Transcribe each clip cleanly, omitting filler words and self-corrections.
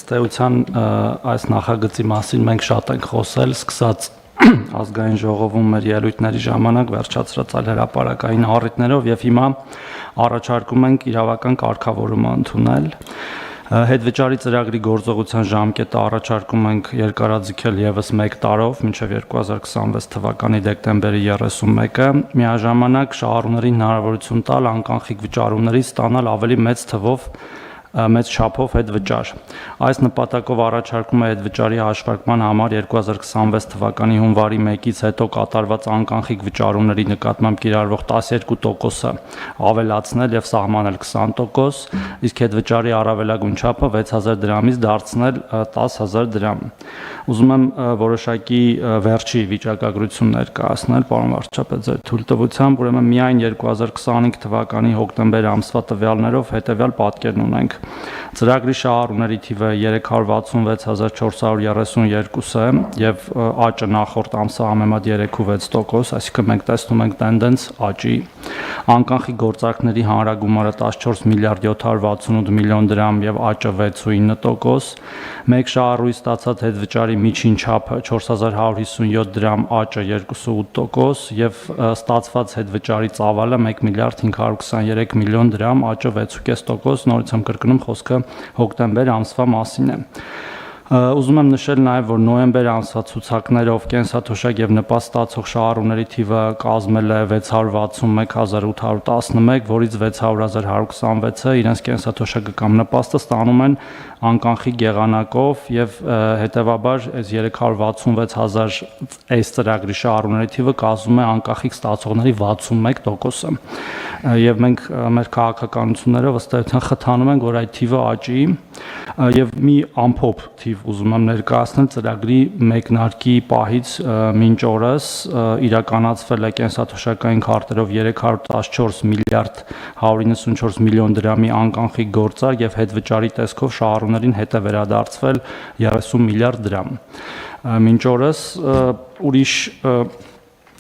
ըստ էության այս նախագծի մասին մենք շատ ենք խոսել, սկսած ազգային ժողովում մեր ելույթների ժամանակ վերջացրած այլ հրապարակային առիթներով եւ հիմա առաջարկում ենք իրավական կարգավորումը ընդունել։ Հետվճարի ծրագրի գործողության ժամկետը առաջարկում ենք երկարաձգել եւս 1 տարով, մինչև 2026 թվականի դեկտեմբերի 31-ը, միաժամանակ շահառուներին հնարավորություն տալ անկանխիկ վճարումներից ստանալ ավելի մեծ չափով հետվճար։ Այս նպատակով առաջարկում է հետվճարի հաշվարկման համար 2026 թվականի հունվարի 1-ից հետո կատարված անկանխիկ վճարումների նկատմամբ կիրառվող 12%-ը ավելացնել եւ սահմանել 20%, իսկ հետվճարի առավելագույն չափը 6000 դրամից դարձնել 10000 դրամ։ Ուզում եմ որոշակի վերջի վիճակագրություն ներկայացնել, պարոն վարչապետ, ձեր թույլտվությամբ, ուրեմն միայն 2025 թվականի հոկտեմբեր ամսվա տվյալներով հետեւյալ պատկերն ունենք։ Ծրագրի շահառուների թիվը 366432 է եւ աճը նախորդ ամսը համեմատ 3.6%, այսինքն մենք տեսնում ենք տենդենց աճի։ Անկանխիկ գործարքների հանրագումարը 14 միլիարդ 768 միլիոն դրամ եւ աճը 6.9%, մեկ շահառուի ստացած հետվճարի միջին չափը 4157 դրամ, աճը 2.8% եւ ստացված հետվճարի ծավալը 1 միլիարդ 523 միլիոն դրամ, աճը 6.5%, նորից եմ կրկնում խոսքը հոկտեմբեր ամսվա մասին է։ Ուզում եմ նշել նաև, որ նոյեմբեր ամսվա ցուցակներով կենսաթոշակ եւ նպաստ ստացող շահառուների թիվը կազմել է 661811, որից 600126-ը իրենց կենսաթոշակը կամ նպաստը ստանում են անկանխիկ եղանակով եւ հետեւաբար այս 366000 այս ծրագրի շահառուների թիվը կազմում է անկանխիկ ստացողների 61%-ը։ Եվ մենք մեր քաղաքականություններով ըստ էության խթանում ենք, որ այդ թիվը աճի եւ մի ամփոփ թիվ ուզում եմ ներկայացնել ծրագրի մեկնարկի պահից մինչ օրս իրականացվել է կենսաթոշակային քարտերով 314 միլիարդ 194 միլիոն դրամի անկանխիկ գործարք եւ հետվճարի տեսքով շահառուներին հետ է վերադարձվել 30 միլիարդ դրամ։ Մինչ օրս ուրիշ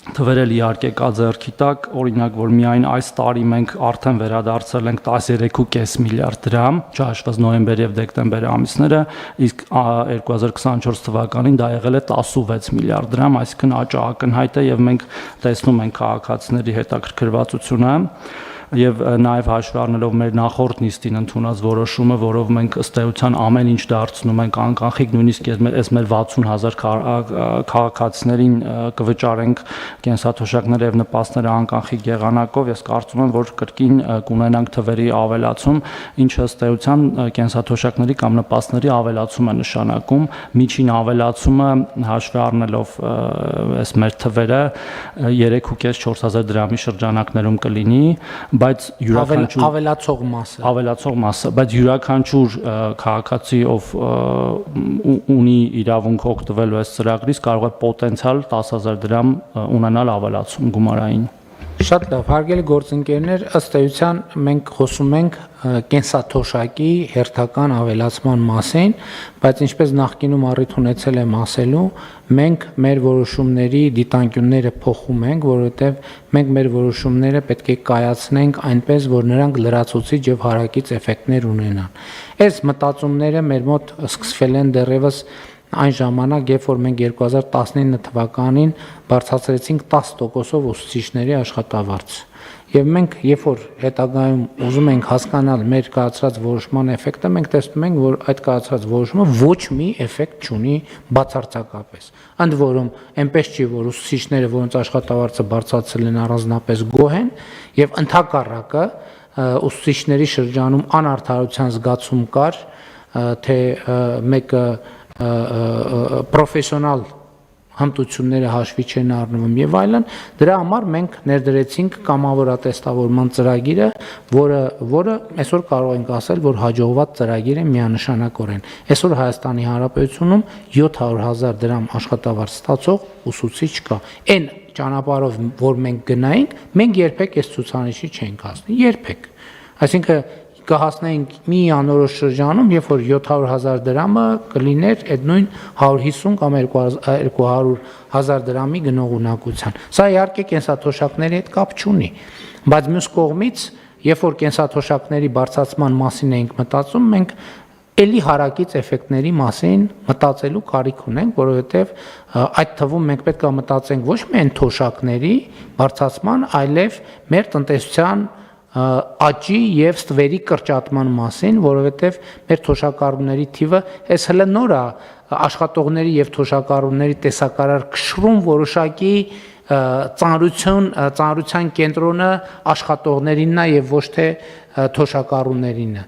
թվեր էլ իհարկե կա ձեռքի տակ, օրինակ, որ միայն այս տարի մենք արդեն վերադարձել ենք 13.5 միլիարդ դրամ, չհաշված նոյեմբեր եւ դեկտեմբեր ամիսները, իսկ 2024 թվականին դա եղել է 16 միլիարդ դրամ, այսինքն աճը ակնհայտ է եւ մենք տեսնում ենք քաղաքացիների հետաքրքրվածությունը եւ նաեւ հաշվի առնելով մեր նախորդ նիստին ընդունած որոշումը, որով մենք ըստ էության ամեն ինչ դարձնում ենք անկանխիկ, նույնիսկ այս մեր 60000 քաղաքացիներին կվճարենք կենսաթոշակները եւ նպաստները անկանխիկ եղանակով, ես կարծում եմ, որ կրկին կունենանք թվերի ավելացում, ինչը ըստ էության կենսաթոշակների կամ նպաստների ավելացում է նշանակում, միջին ավելացումը հաշվի առնելով այս մեր թվերը 3.5-4000 դրամի շրջանակներում կլինի, բայց յուրաքանչյուր ավելացող մասը, բայց յուրաքանչյուր քաղաքացի, ով ունի իրավունք օգտվելու այս ծրագրից, կարող է պոտենցիալ 10000 դրամ ունենալ ավելացում գումարային։ Շատ լավ, հարգելի գործընկերներ, ըստ էության մենք խոսում ենք կենսաթոշակի հերթական ավելացման մասին, բայց ինչպես նախկինում առիթ ունեցել եմ ասելու, մենք մեր որոշումների դիտանկյունները փոխում ենք, որովհետև մենք մեր որոշումները պետք է կայացնենք այնպես, որ նրանք լրացուցիչ եւ հարակից էֆեկտներ ունենան։ Այս մտածումները մեր մոտ սկսվել են դեռևս այն ժամանակ, երբ որ մենք 2019 թվականին բարձրացրեցինք 10%-ով ուսուցիչների աշխատավարձ։ Եվ մենք, երբ որ հետագայում ուզում ենք հասկանալ մեր կայացրած որոշման էֆեկտը, մենք տեսնում ենք, որ այդ կայացրած որոշումը ոչ մի էֆեկտ չունի բացարձակապես։ Ընդ որում, այնպես չի, որ ուսուցիչները, որոնց աշխատավարձը բարձրացել են, առանձնապես գոհ են, եւ ընդհակառակը ուսուցիչների շրջանում անարդարության զգացում կար, թե մեկը պրոֆեսիոնալ հմտությունները հաշվի չեն առնվում եւ այլն, դրա համար մենք ներդրեցինք կամավորատեստավորման ծրագիրը, որը այսօր կարող ենք ասել, որ հաջողված ծրագիր է միանշանակորեն։ Այսօր Հայաստանի Հանրապետությունում 700,000 դրամ աշխատավարձ ստացող ուսուցիչ կա։ Այն ճանապարհով, որ մենք գնայինք, մենք երբեք այս ցուցանիշի չենք հասնի, երբեք։ Այսինքն կհասնենք մի անորոշ շրջանում, երբ որ 700,000 դրամը կլիներ այդ նույն 150 կամ 200,000 դրամի գնողունակության։ Սա իհարկե կենսաթոշակների հետ կապ չունի, բայց մյուս կողմից, երբ որ կենսաթոշակների բարձրացման մասին էինք մտածում, մենք էլի հարակից էֆեկտների մասին մտածելու կարիք ունենք, որովհետև այդ թվում մենք պետք է մտածենք ոչ միայն թոշակների բարձրացման, այլև մեր տնտեսության աճի եւ ստվերի կրճատման մասին, որովհետև մեր թոշակառուների թիվը այս հələ նոր է աշխատողների եւ թոշակառուների տեսակարար քշրում որոշակի ծանրության կենտրոնը աշխատողներինն է եւ ոչ թե թոշակառուներինը,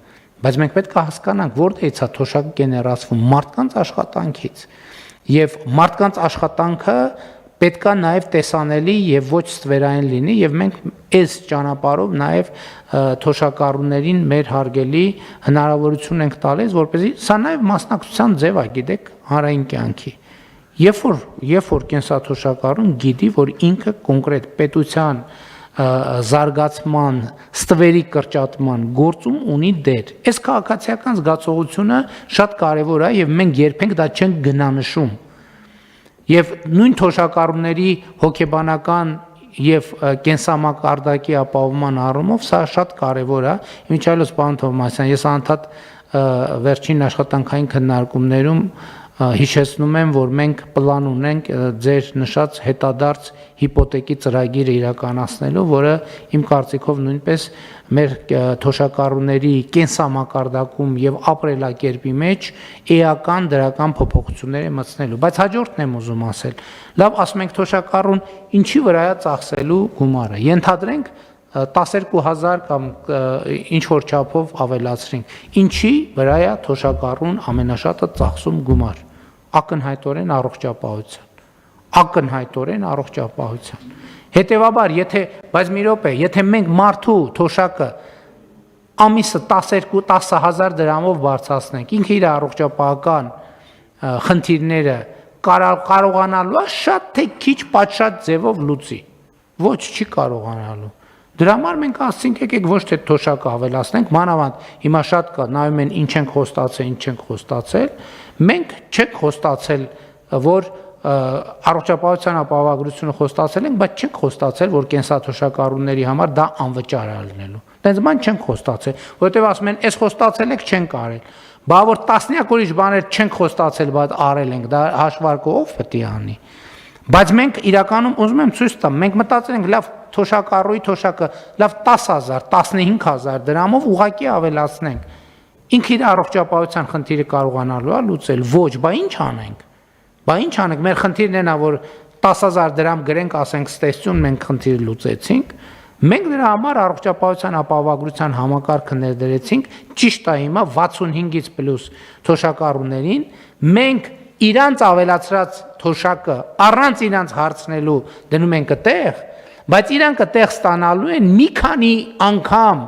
բայց մենք պետք է հասկանանք որտեղից է թոշակը գեներացվում մարդկանց աշխատանքից եւ մարդկանց աշխատանքը պետք է նաև տեսանելի եւ ոչ ստվերային լինի եւ մենք այս ճանապարհով նաև թոշակառուներին մեր հարգելի հնարավորություն ենք տալիս, որպեսզի սա նաև մասնակցության ձև է, գիտեք, հանրային կյանքի։ Երբ որ կենսաթոշակառուն գիտի, որ ինքը կոնկրետ պետության զարգացման, ստվերի կրճատման գործում ունի դեր։ Այս քաղաքացիական զգացողությունը շատ կարևոր է եւ մենք երբեք դա չենք գնանշում։ Եվ նույն թոշակառուների հոգեբանական եւ կենսամակարդակի ապահովման առումով սա շատ կարեւոր է։ Ինչայլոց պարոն Թովմասյան, ես անդադ վերջին աշխատանքային քննարկումներում հիշեցնում եմ, որ մենք պլան ունենք ձեր նշած հետադարձ հիպոթեկի ծրագիրը իրականացնելու, որը իմ կարծիքով նույնպես մեր թոշակառուների կենսամակարդակում եւ ապրելակերպի մեջ էական դրական փոփոխություններ է մտցնելու, բայց հաջորդն եմ ուզում ասել։ Լավ, ասում ենք թոշակառուն ինչի վրա է ծախսելու գումարը։ Ենթադրենք 12000 կամ ինչ որ չափով ավելացրինք։ Ինչի վրա է թոշակառուն ամենաշատը ծախսում գումար։ Ակնհայտորեն առողջապահության։ Հետևաբար, բայց մի րոպե, եթե մենք մարդու թոշակը ամիսը 10,000 դրամով բարձրացնենք, ինքը իր առողջապահական խնդիրները կարողանալու է շատ թե քիչ պատշաճ ձևով լուծի։ Ոչ, չի կարողանալու։ Դրա համար մենք ասենք եկեք ոչ թե թոշակը ավելացնենք, մանավանդ հիմա շատ կա, նայում են ինչ ենք խոստացել, ինչ չենք խոստացել, մենք չենք խոստացել, որ առողջապահության ապահովագրությունը խոստացել ենք, բայց չենք խոստացել, որ կենսաթոշակառուների համար դա անվճար է լինելու։ Դենց բան չենք խոստացել, որովհետև ասում են, այս խոստացել եք, չենք արել։ Բա որ տասնյակ ուրիշ բաներ չենք խոստացել, բայց արել ենք, դա հաշվարկով պետք է անի։ Բայց մենք իրականում ուզում եմ ցույց տամ, մենք մտածել ենք լավ թոշակառուի թոշակը լավ 10000, 15000 դրամով ուղակի ավելացնենք։ Ինքը իր առողջապահության խնդիրը կարողանալու է լուծել։ Ոչ, բա ինչ անենք։ Մեր խնդիրն է նա, որ 10000 դրամ գրենք, ասենք ստեսություն մենք խնդիրը լուծեցինք։ Մենք դրա համար առողջապահության ապահովագրության համակարգը ներդրեցինք, ճիշտ է հիմա 65-ից պլյուս թոշակառուներին, մենք իրանց ավելացրած թոշակը առանց իրանց հարցնելու դնում ենք այդտեղ, բայց իրանք այդտեղ ստանալու են մի քանի անգամ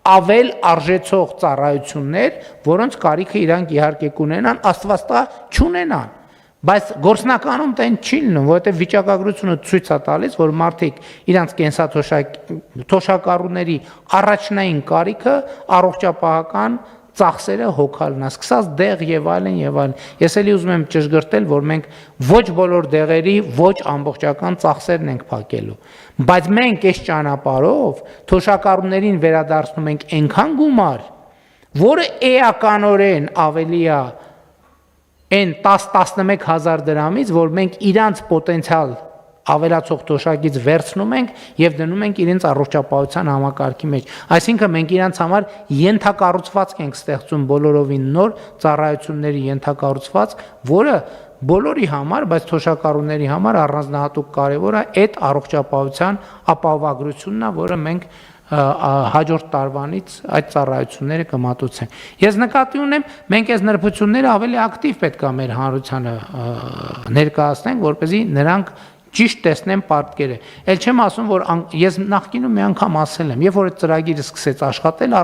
ավել արժեցող ծառայություններ, որոնց կարիքը իրանք իհարկե կունենան, Աստված տա չունենան։ Բայց գործնականում դա չի լինում, որովհետև վիճակագրությունը ցույց է տալիս, որ մարդիկ իրանք կենսաթոշակառուների առաջնային կարիքը առողջապահական ծախսերը հոգալն է, սկսած դեղ եւ այլն։ Ես էլի ուզում եմ ճշգրտել, որ մենք ոչ բոլոր դեղերի ոչ ամբողջական ծախսերն ենք փակելու, բայց մենք այս ճանապարհով թոշակառուներին վերադարձնում ենք այնքան գումար, որը էականորեն ավելի է այն 10-11 հազար դրամից, որ մենք իրանց պոտենցիալ ավելացող թոշակից վերցնում ենք եւ դնում ենք իրենց առողջապահության համակարգի մեջ։ Այսինքն մենք իրանց համար ենթակառուցվածք ենք ստեղծում բոլորովին նոր ծառայությունների ենթակառուցվածք, որը բոլորի համար, բայց թոշակառուների համար առանձնահատուկ կարևոր է այդ առողջապահության ապահովագրությունն է, որը մենք հաջորդ տարվանից այդ ծառայությունները կմատուցենք։ Ես նկատի ունեմ, մենք այս նրբությունները ավելի ակտիվ պետք է մեր հանրությանը ներկայացնենք, որպեսզի նրանք ճիշտ տեսնեմ պատկերը։ Էլ չեմ ասում, որ ես նախկինում մի անգամ ասել եմ, երբ որ այդ ծրագիրը սկսեց աշխատել,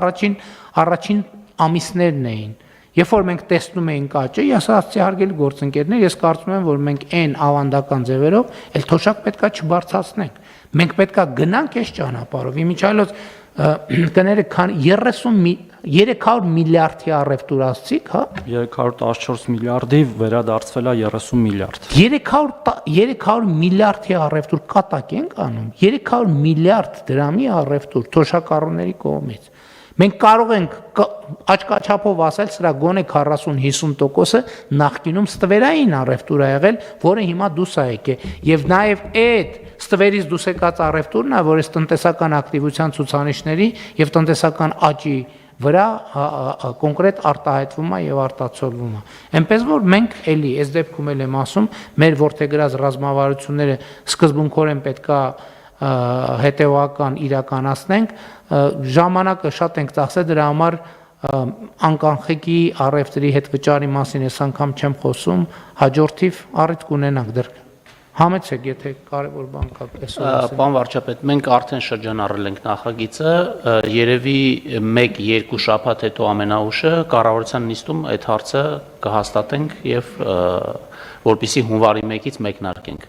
առաջին ամիսներն էին։ Երբ որ մենք տեսնում էինք աճը, ես ասացի հարգելի գործընկերներ, ես կարծում եմ, որ մենք այն ավանդական ձևերով էլ թոշակ պետքա չբարձրացնենք։ Մենք պետքա գնանք այս ճանապարհով։ Իմիջիայլոց կներեք, 300 միլիարդի առևտուր ասցիք, հա? 314 միլիարդի վերադարձվել է 30 միլիարդ։ 300 միլիարդի առևտուր կատակ ենք անում։ 300 միլիարդ դրամի առևտուր թոշակառուների կողմից։ Մենք կարող ենք աչքաչափով ասել, սրա գոնե 40-50%-ը նախկինում ստվերային առևտուր է եղել, որը հիմա դուրս է եկել, եւ նաեւ այդ ստվերից դուրս եկած առևտուրն է, որ այս տնտեսական ակտիվության ցուցանիշների եւ տնտեսական աճի վրա կոնկրետ արտահայտվում է եւ արտացոլվում է։ Էնպես որ մենք էլի այս դեպքում էլ եմ ասում, մեր ворթեգրած ռազմավարությունները սկզբունքորեն պետքա հետեւական իրականացնենք, ժամանակը շատ ենք ծախսել դրա համար անկանխիկի առևտրի հետ վճարի մասին այս անգամ չեմ խոսում, հաջորդիվ առիթ կունենանք դեռ համեցեք, եթե կարևոր բան կա այսօր։ Պարոն վարչապետ, մենք արդեն շրջանառել ենք նախագիծը, երևի 1-2 շաբաթ հետո ամենաուշը կառավարության նիստում այդ հարցը կհաստատենք եւ որպեսզի հունվարի 1-ից մեկնարկենք։